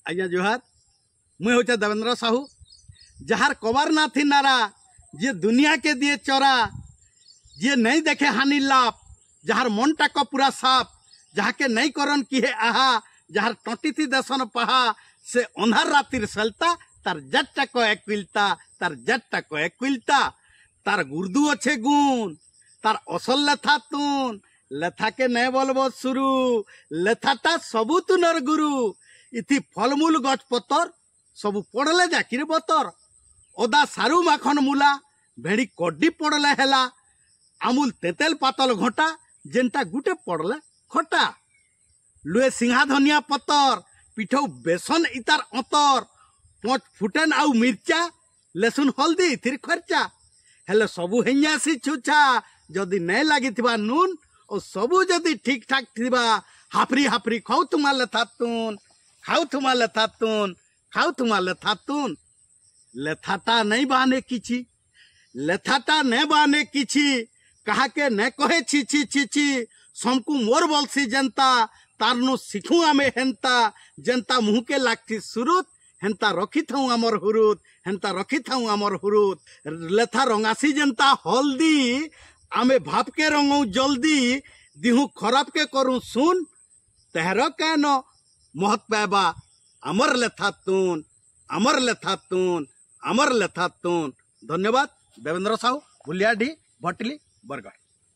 आज्ञा जुहार मुई हूँ देवेंद्र साहू जार कबार ना थी नारा जे दुनिया के दिए चोरा जे नहीं देखे हानि लाभ जार मन टाक पूरा साफ जहाँ के नहीं करन की है आहा जार टटी थी दसन पहा से अंधार रातिर सलता तार जट्टा को एक्विलता तार जट्टा को एक्विलता तार गुर्दू अच्छे गुण तार असल लेथा तुन लेथा के नहीं बोलबो शुरू लेथाटा सबू तुनर गुरु इथि फलमूल गछ पतर सबू पड़ले जाकिर बतर ओदा सारू माखन मूला भेड़ी कड्डी पड़ले हेला आमुल तेतेल पातल घोटा जेनटा गुटे पड़ले खोटा लुए सिंहा धनिया पतर पिठौ बेसन इतार अंतर 5 फुटेन आउ मिर्चा लेसुन हल्दी इथिर खर्चा हेले सबू हेंजासी छुछा जदि नहीं लगी नून और सबू जदि ठीक ठाक थिबा हाफरी हाफरी खाऊ तुम्हारे थातुन खाऊ तुम्हारे थातुन खाऊ तुम्हारे थातुन लेथाटा नहीं बाने किछि लेथाटा नहीं बाने किछि कहा के न कहे छी छी छी छी समकु मोर बोलसी जनता तारनु सिखू आमे हेंता जनता मुह के लागती सुरुत हेंता रखी थाऊ आमर हुरुत हेंता रखी थाऊ आमर हुरुत लेथा रंगासी जनता हल्दी आमे भाप के रंगौ जल्दी दिहु खराब के करूं सुन तेहर कैन महत पाइबा अमर लेथातुन अमर लेथातुन अमर लेथातुन। धन्यवाद। देवेंद्र साहू भुलियाडी भटली बरगढ़।